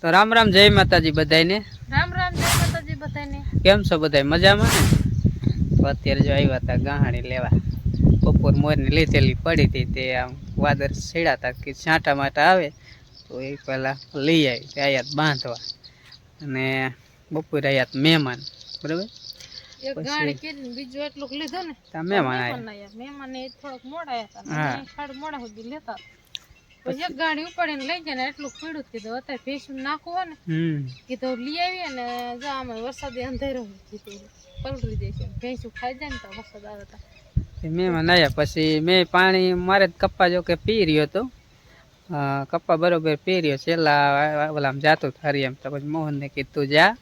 તો રામ રામ જય માતાજી બધાને। राम राम जय माताजी बताने केम छो बधाय मजामां ने? तो अत्यारे जो आव्या हता गाहाणी लेवा। बपोर मोरनी लीधेली पड़ी थी ते आम वादळ छेड्या था कि छांटा माटा आवे तो ए पहेला लई आवी ते आया बांधवा अने बपोरे आया मेहमान बराबर। एक गाड़ी के बीजो એટલું લીધો ને તા મહેમાન આયા મહેમાન ને થોડોક મોડા આયા હતા ને ખાડ મોડા સુધી લેતા તો એક ગાડી ઉપાડીને લઈ જાય ને એટલું પીડું કીધું અત્યારે ભેંસું નાખવું હોય ને કીધું લઈ આવીએ ને જો આમાં વરસાદ અંધેરો કીધું પલળી જશે ભેંસું ખાઈ જાય ને તો વરસાદ આવે તો મહેમાન આયા પછી મેં પાણી મારે કપ્પા જો કે પી રહ્યો હતો કપ્પા બરોબર પી રહ્યો છેલ્લા ઓલામ જાતો થારી એમ તો પછી મોહન ને કીધું જા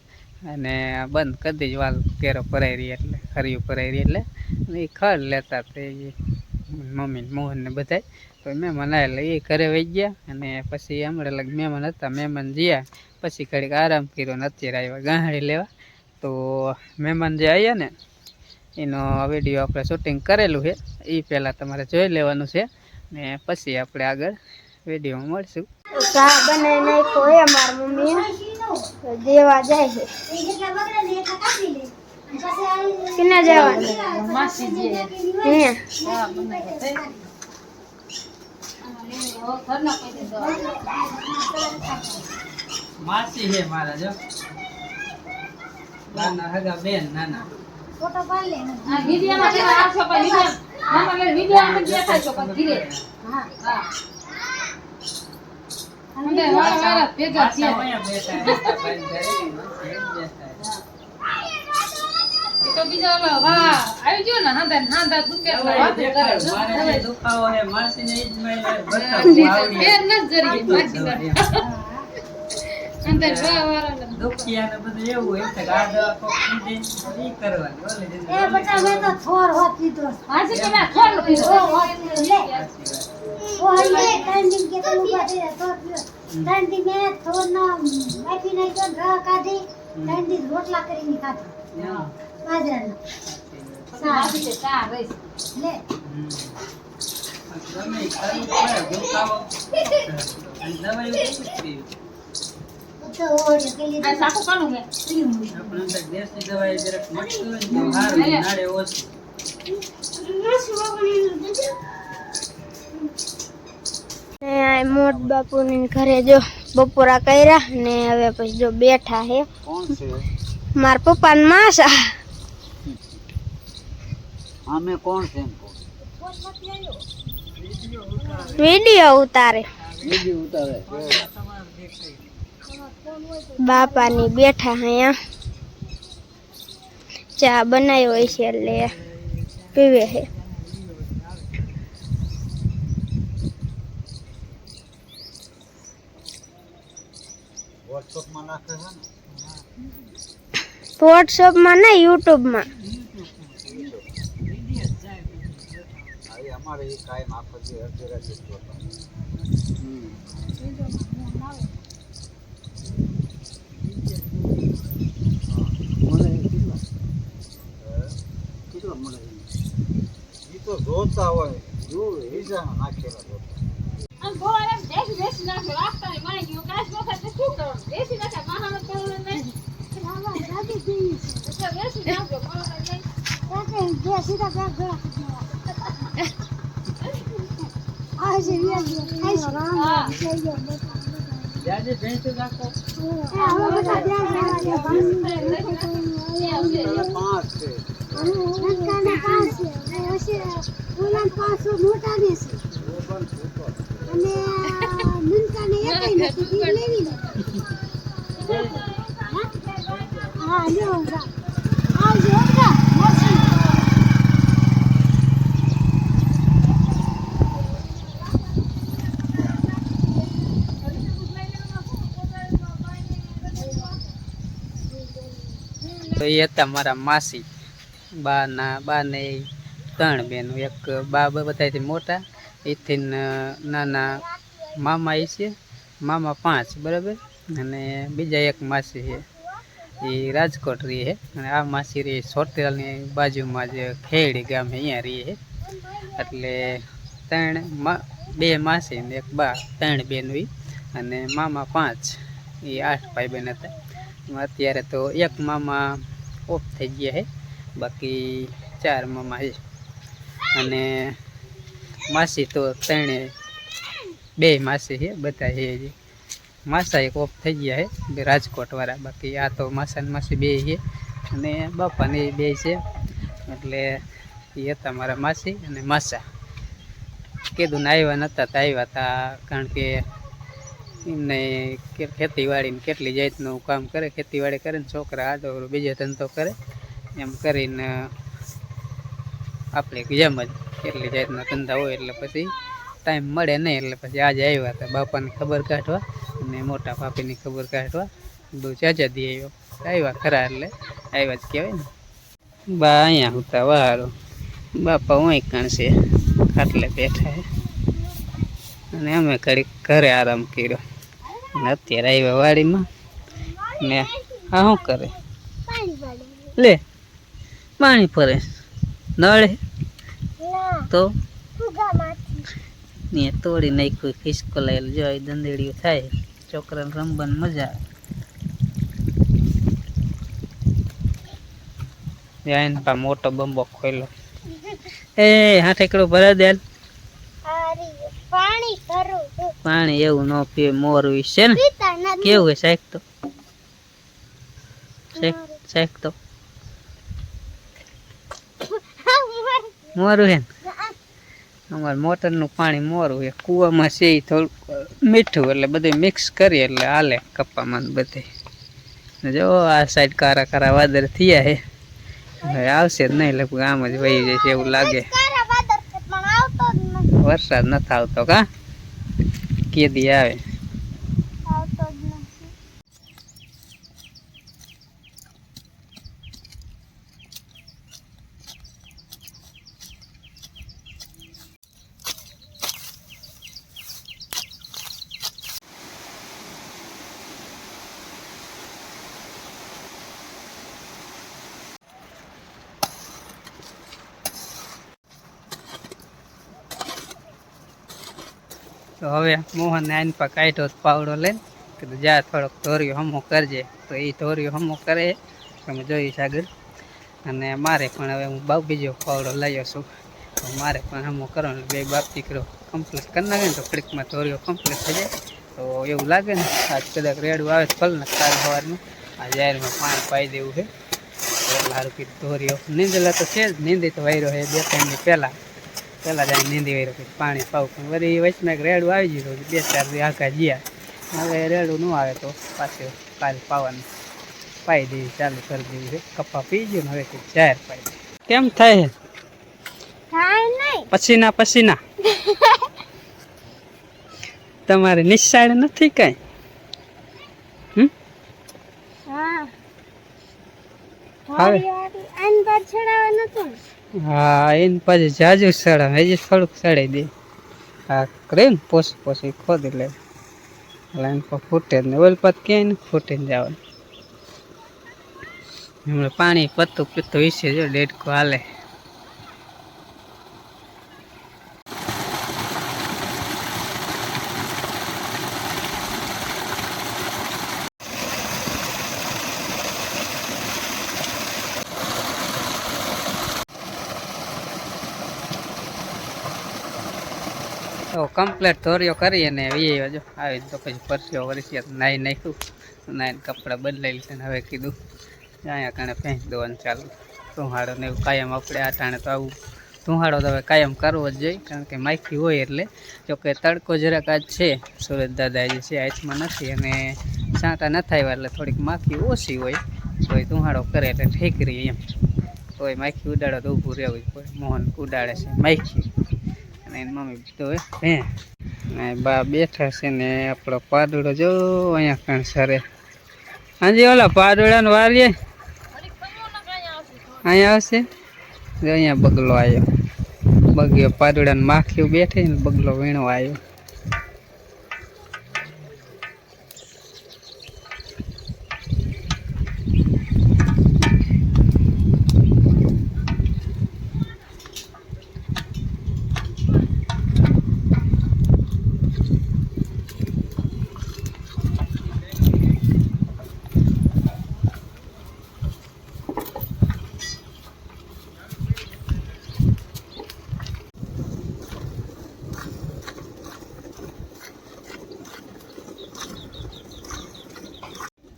અને બંધ કરી દેજો વાલ કેરો ભરાઈ રહી એટલે હરિયું ભરાઈ રહી એટલે એ ખડ લેતા તે મમ્મી મોહન ને બધાય તો મહેમાન આવ્યા એટલે એ ઘરે વહી ગયા અને પછી હમણાં લગ મહેમાન હતા મહેમાન જ્યાં પછી ઘડીક આરામ કર્યો ને અત્યારે આવ્યા ગાહડી લેવા। તો મહેમાન જે આવ્યા ને એનો વિડીયો આપણે શૂટિંગ કરેલું છે એ પહેલાં તમારે જોઈ લેવાનું છે ને પછી આપણે આગળ વિડીયોમાં મળશું। ચા બનાવી નાખ્યો હે મારી મમ્મી દેવા જાય છે किने जवानी मासी जी हे हां बनाते ओ घरना पैसे दो मासी है मारा जो नाना हगा बेन नाना फोटो पाल ले हां वीडियो में केवा आ छो पर वीडियो मामा ले वीडियो में देखाय छो पर धीरे हां हां अंदर वाला भेगा छे बेटा तो बीजा वाह આવી ગયો ને હાંદા દુખે મારે દુખાવો હે માસી ને ઈ જ મેં બતાવ્યું ફેર ન જરી માસી અંદર વાળા દુખિયા ને બધું એવું હોય કે આ દવા કોક દીધી ઈ કરવાની ઓલે ए बेटा मैं तो थोर होत लीधो હાજી કે ના ખોલ દીધો ओ होत ले ओ ये टाइमिंग के तो बाटे तो टाइमिंग में थोर ना माफी नहीं कर रहा काढी टाइमिंग रोटला કરીને ખાધા બાજરાના સારી છે ચા રઈસ લે ગમે ખાલી પડે દુખાવો અને દવા એવું પીવી તો ઓય કે લીધો આ સાકુ કાનું છે આપણે અંદર દેશની દવા જરાક મટતું હોય ને તો હારું નાડે ઓછી મોટ બાપુની ઘરે જો બપોરા કર્યા ને હવે પછી જો બેઠા હે કોણ છે માર પપ્પા ને માસા આમે કોણ છે વિડિયો ઉતારે બાપાની બેઠા અહીંયા ચા બનાવ્યો છે એટલે પીવે છે व्हाट्सएप में ना यूट्यूब में हमारे ये कायम आफत है हर जगह से तो जोता हुआ है जो ऐसा ना खेला जोता हम बोले देश ना के रास्ता में माने क्यों काश वो करते क्यों करो देश ना का महान करो नहीं हां राजी दी अच्छा देश ना को करो नहीं काके जे सीधा बैग गया आज ये आई राम जाजे भैंस રાખો હવે બધા પાંચ છે નનકાને પાંચ છે હશે ઓલા પાંચ મોટા ને છે અને નનકાને એકઈ નથી ઈ લેવી ને હા લ્યો આવજો ઓકા મરસી તો એ હતા મારા માસી બા ને ત્રણ બેનો એક બા બધાથી મોટા એથી નાના મામા એ છે મામા પાંચ બરાબર અને બીજા એક માસી છે એ રાજકોટ રહે છે અને આ માસી રહી સોટેલની બાજુમાં જે ખેડી ગામ છે અહીંયા રહે છે એટલે ત્રણ બે માસી ને એક બા ત્રણ બેન અને મામા પાંચ એ 8 ભાઈ બહેન હતા. અત્યારે તો એક મામા ઓફ થઈ ગયા છે, બાકી 4 મામા છે. અને માસી તો 2 માસી છે, બધા છે હજી. માસા એક ઓફ થઈ ગયા છે, બે રાજકોટ વાળા. બાકી આ તો માસા ને માસી 2 છે, અને બાપા ને 2 છે. એટલે એ હતા મારા માસી અને માસા. કીધું ને આવ્યા નતા તો આવ્યા હતા, કારણ કે એમને ખેતીવાડીને કેટલી જાતનું કામ કરે, ખેતીવાડી કરે ને છોકરા આડો બીજો ધંધો કરે, એમ કરીને આપણે જેમ જ કેટલી જાતના ધંધા હોય. એટલે પછી ટાઈમ મળે નહીં, એટલે પછી આજે આવ્યા હતા બાપાની ખબર કાઢવા અને મોટા ભાભીની ખબર કાઢવા. બહુ ચાચાદી આવ્યા ખરા, એટલે આવ્યા જ કહેવાય ને. બા અહીંયા હતા વારો, બાપા હું કણશે ખાટલે બેઠા છે, અને અમે ઘરે આરામ કર્યો. અને અત્યારે આવ્યા વાડીમાં ને આ શું કરે લે પાણી ફરે નળે તો ને તોડી નાખ્યું ખિસકો લાયેલું. જો દંદેડિયું થાય, છોકરાને રમવાની મજા આવે. મોટો બંબો ખોલ્યો. એ હાથ એકડો ભરા દે. પાણી એવું ન પીવે, મોરું છે ને. કેવું હે સાહેબ? તો સાહેબ તો મોરું હે ને. અમારે મોટરનું પાણી મોરું છે, કૂવામાં છે એ થોડુંક મીઠું, એટલે બધું મિક્સ કરીએ એટલે હાલે કપ્પામાં બધે. જો આ સાઈડ કારા કારા વાદળ થયા છે, હવે આવશે જ નહીં, લગભગ આમ જ વહી જશે એવું લાગે. વરસાદ નથી આવતો કા, કેદી આવે. તો હવે મોહન આઈન પર કાઢ્યો પાવડો લઈને, કીધું જા થોડોક ધોર્યો હમો કરજે. તો એ ધોર્યો હમો કરે, તમે જોઈશ આગળ. અને મારે પણ હવે હું બીજો પાવડો લાવ્યો છું, તો મારે પણ હમો કરવાનો. 2 બાપ દીકરો કમ્પ્લીટ કરી નાખે ને તો ક્લિકમાં ધોર્યો કમ્પ્લીટ થઈ જાય. તો એવું લાગે ને આજ કદાચ રેડું આવે તો ફલ ને કાલ સવારનું આ જાહેરમાં પાણી પાઈ દેવું છે. એટલે સારું કીધું ધોર્યો. નીંદેલા તો છે જ, નીંદી તો વાયરો છે 2-3 દી પહેલાં જાય નીંદી વાયરો પાણી પાવું. પણ વળી વચમાં એક રેડું આવી ગયું, 2-4 દી આખા ગયા. હવે રેડું ન આવે તો પાછું કાલ પાવાનું પાઈ દેવી ચાલુ કરી દેવું છે. કપ્પા પી ગયું ને હવે કંઈક જાહેર પાઈ દે. કેમ થાય પસીના પસીના? તમારે નિશાળ નથી કઈ? હા એને પછી જાજુ સડા, હજી થોડુંક સડાઈ દે. હા કરે ને પોસી ખોદી લે, લાઈન પર ફૂટે જ ને. ઓલ પાત ક્યાંય ને ફૂટી ને જવાનું. હમણાં પાણી પત્તું પીતું વિશે જો ડેડકો હાલે. તો કમ્પ્લેટ ધોર્યો કરી અને વીએ જો આવી તો પછી પરસ્યો વરસ્યો નાહી નાખ્યું, નાહીને કપડાં બદલાઈ લીધા. હવે કીધું અહીંયા કારણે ફેંકી દેવાનું ચાલુ. ધુહાડો ને એવું કાયમ આપણે આ ટાણે તો આવું ધુહાડો તો હવે કાયમ કરવો જ જોઈએ, કારણ કે માખી હોય. એટલે જોકે તડકો જરાક આજ છે, સુરત દાદા જે છે આચમાં નથી, અને છાંટા ન થાય એટલે થોડીક માખી ઓછી હોય. તો એ ધુહાડો કરે એટલે ઠેકરી એમ. તો એ માખી ઉડાડો તો ઊભું રહેવું જ પડે. મોહન ઉડાડે છે માખી, અને એની મમ્મી તો હે ને બા બેઠા છે. ને આપણો પાડોળો જો અહીંયા કણ સરે. હાજી ઓલા પાડોળાનો વારીએ અહીંયા આવશે. જો અહીંયા બગલો આવ્યો, બગ્યો પાડોળાને માખીઓ બેઠી ને બગલો વીણો આવ્યો.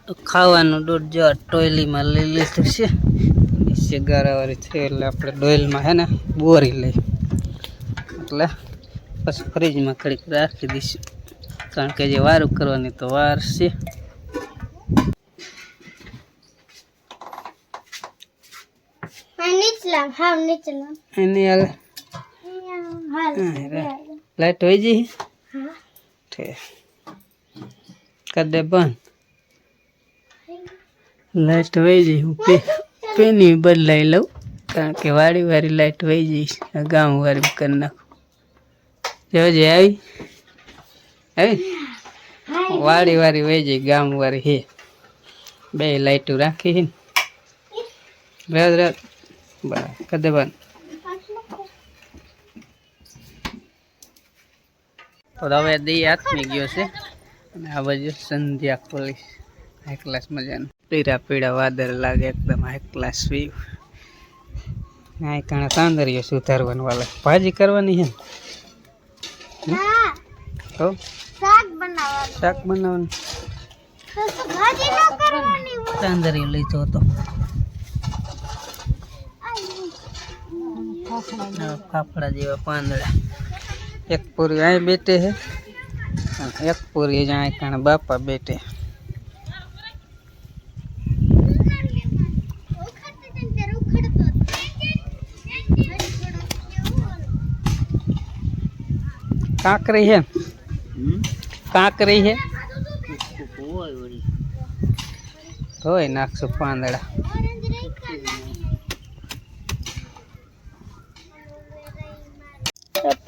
તો ખાવાનું દૂધ જો ટોયલીમાં લઈ લીધું છે. સિગારાવાળી છે એટલે આપણે ડોયલમાં હે ને બોરી લઈ, એટલે પછી ફ્રીજમાં ઘડીક રાખી દઈશું, કારણ કે જે વારું કરવાની તો વાર છે. એની હાલ લાઈટ હોય જઈ કર દે બંધ. લાઈટ વહી જઈ, હું પેની બદલાઈ લઉં, કારણ કે વારી વારી લાઈટ વહી જઈશ. ગામ વારી કરી નાખું. જોજે આવી વારી વારી વહી જઈ, ગામ વારી હે બે લાઈટો રાખી છે ને. બરાબર કદે બંધ. તો હવે દી હાથમી ગયો છે અને આ બાજુ સંધ્યા ખોલી હાઈ ક્લાસ મજાનું. પીળા પીળા વાદળ લાગે, એકદમ હાઈ ક્લાસ વ્યૂ. આ કાણા તાંદરીઓ સુધારવાનું વાળા ભાજી કરવાની છે ને, તો શાક બનાવવાનું. તાંદરીઓ લીધો હતો, ફાફડા જેવા પાંદડા. એક પૂરી અહીં બેઠે છે, એક પૂરી જ્યાં કાણા બાપા બેઠે. કાંકરી છે, કાંકરી છે, ધોઈ નાખશું પાંદડા.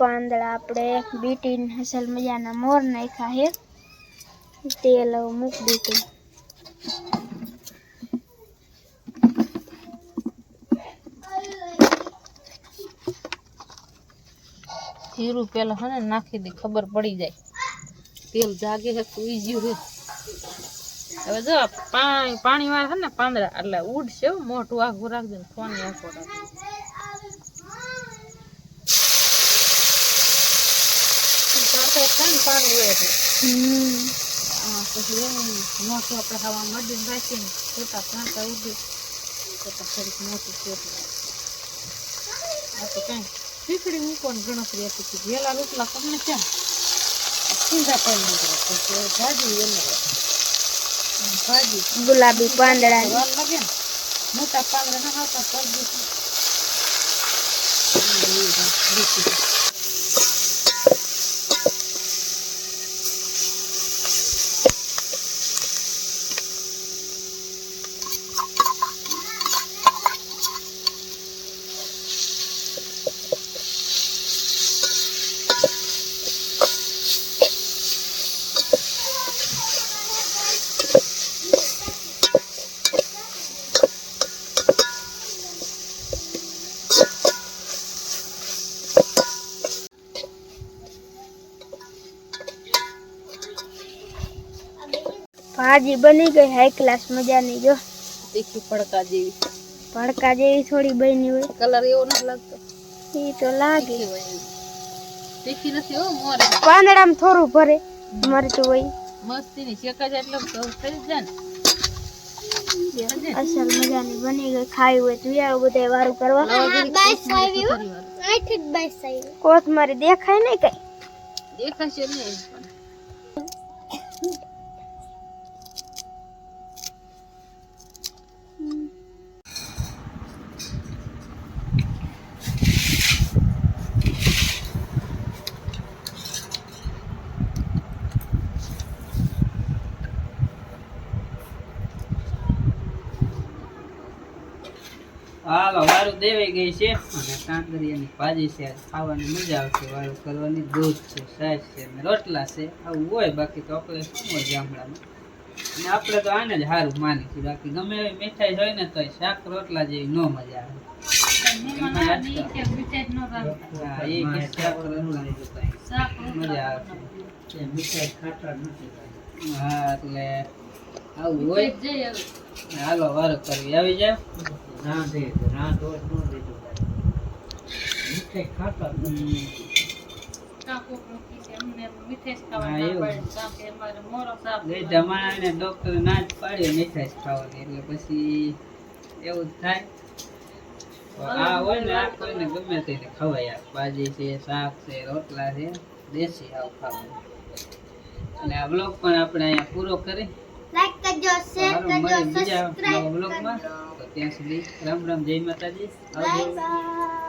પાંદડા આપણે બીટી અસલ મજાના મોર નાખ્યા છે, તેલ મૂકી દીધું. જીરું પેલા હે ને નાખી દે, ખબર પડી જાય. તેલ જાગે છે તો ઈજી હોય. હવે જો પાણી વાળા છે ને પાંદડા એટલે ઉડશે, મોટું આખું રાખજે ને ફોન આખો રાખજે. પાણી હોય એટલે પછી મોટું આપણે ખાવા મડીને રાખીને છોટા કાંટા ઉડી છોટા થોડીક મોટું છોટું. આ તો કઈ ખીચડી મૂકવાની ગણતરી આપી હતી. વેલા રોટલા તમને ક્યાં સીધા પાણી નીકળે ભાજી વેલા ભાજી ગુલાબી પાંદડા વાર લાગે ને, મોટા પાંદડા ના ખાતા કરી દીધું. ભાજી બની ગઈ હાઈ ક્લાસ મજાની. જો તીખી પડકા જેવી, ભડકા જેવી થોડી બની હોય. કલર એવો નથી લાગતો, એ તો લાગે. તીખી નથી હો મોરે. પાંદડામાં થોડું ભરે મરચું હોય. મસ્તી ની શેકા જાય એટલે થઈ જાય ને. અસલ મજાની બની ગઈ. ખાવી હોય તો આવો બધા વારું કરવા. કોથમરી દેખાય નહીં કઈ, દેખાશે નહીં. હાલો વારું દેવાઈ ગઈ છે અને કાંકરિયાની ભાજી છે. ખાવાની મજા આવશે. વારું કરવાની દૂધ છે, સાસ છે ને રોટલા છે. આવું હોય બાકી તો આપણે શું હોય ગામડામાં. અને આપણે તો આને જ સારું માની છીએ. બાકી ગમે એવી મીઠાઈ હોય ને તો શાક રોટલા જેવી નો મજા આવે. મજા આવે. હા એટલે આવું હોય. હાલો વારું કરવી આવી જાય. કાકો છે અમને મીઠાઈ હા, ખાવા એવું. કારણ કે અમારે મોરો સાપ ગઈઢા માણસને ડોક્ટર ના જ પાડ્યો મીઠાઈ જ ખાવાની એટલે પછી એવું જ થાય. તો આ હોય ને આ કોઈને ગમે તેને ખવાય. આ ભાજી છે, શાક છે, રોટલા છે, દેશી આવું ખાવાનું. અને આ બ્લોગ પણ આપણે અહીંયા પૂરો કરી. લાઈક કરજો, શેર સારું, કરજો, મળીએ બીજા સબસ્ક્રાઇબ નવા બ્લોગમાં. તો ત્યાં સુધી રામ રામ, જય માતાજી, આવજો. Bye bye.